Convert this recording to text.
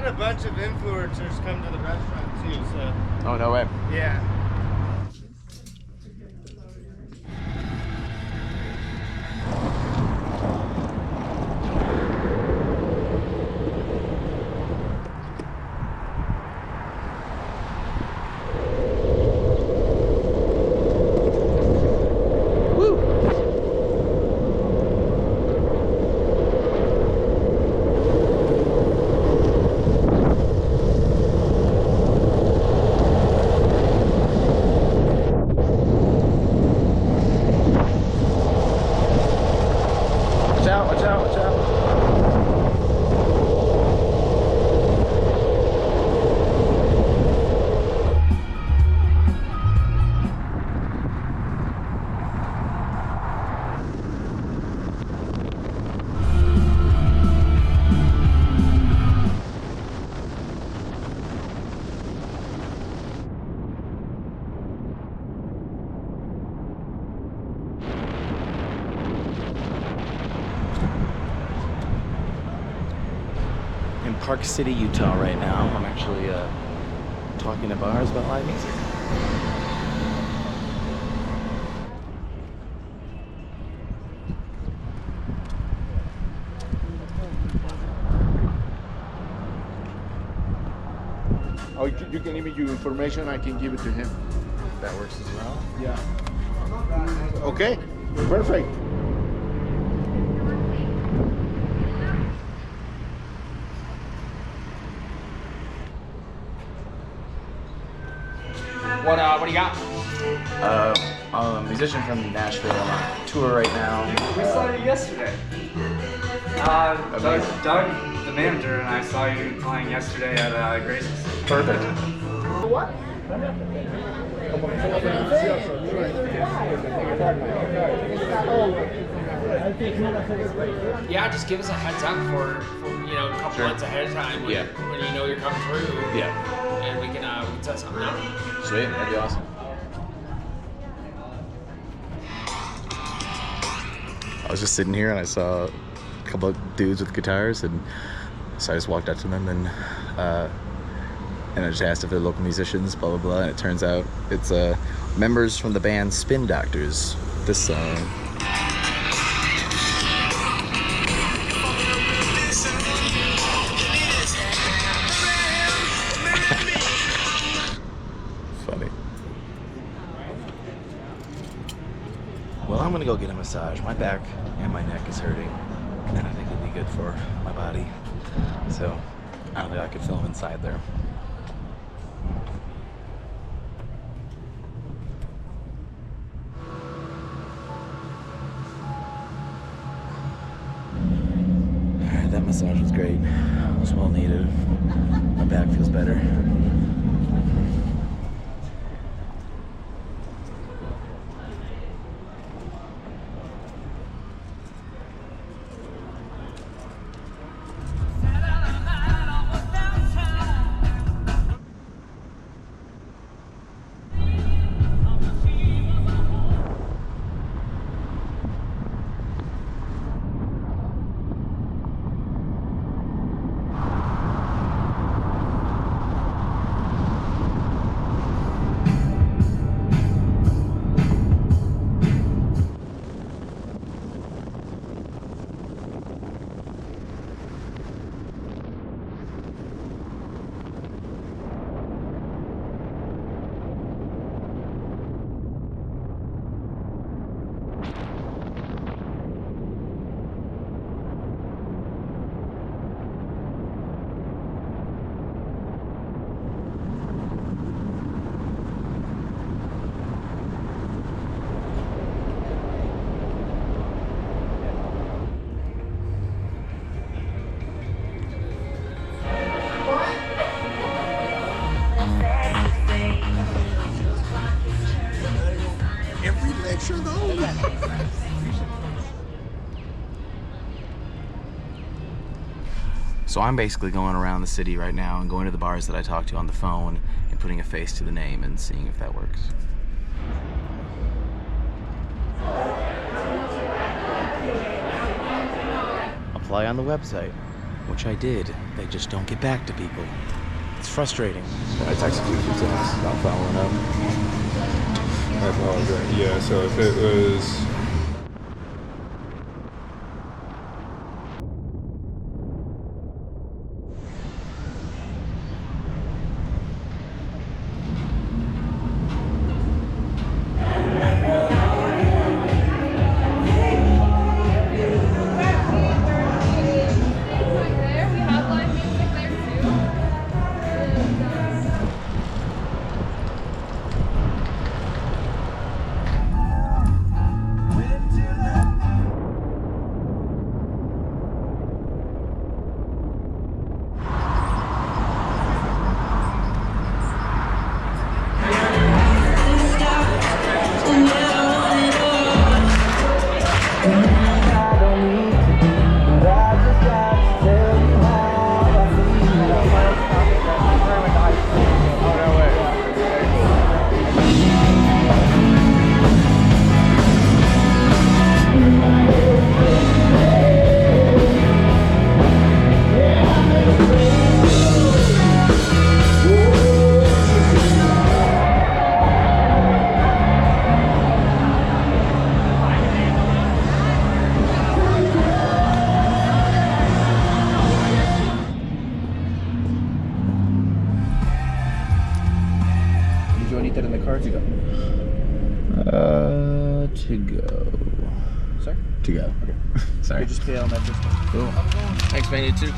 had a bunch of influencers come to the restaurant too, so. Oh, no way. Yeah. Park City, Utah right now. I'm actually talking to bars about live music. Oh, you can give me your information, I can give it to him. That works as well. Yeah. Okay, perfect. What do you got? I'm a musician from Nashville. I'm on tour right now. We saw you yesterday. Doug, the manager, and I saw you playing yesterday at Grace's. Perfect. What? Yeah, just give us a heads up for a couple months ahead of time when, when you know you're coming through. Yeah. And we can set something up. Sweet, that'd be awesome. I was just sitting here and I saw a couple of dudes with guitars, and so I just walked up to them and I just asked if they're local musicians, blah blah blah, and it turns out it's members from the band Spin Doctors. This song. Funny. Well, I'm gonna go get a massage. My back and my neck is hurting, and I think it'd be good for my body. So I don't think I could film inside there. Alright, that massage was great. It was well needed. My back feels better. So I'm basically going around the city right now and going to the bars that I talked to on the phone and putting a face to the name and seeing if that works. Apply on the website. which I did. They just don't get back to people. It's frustrating. I texted you a few times, not following up. I apologize. Yeah, so if it was... In the car to go. To go. Sorry? To go. Okay. Sorry. You just pay on that system. Cool. Thanks, man. You too.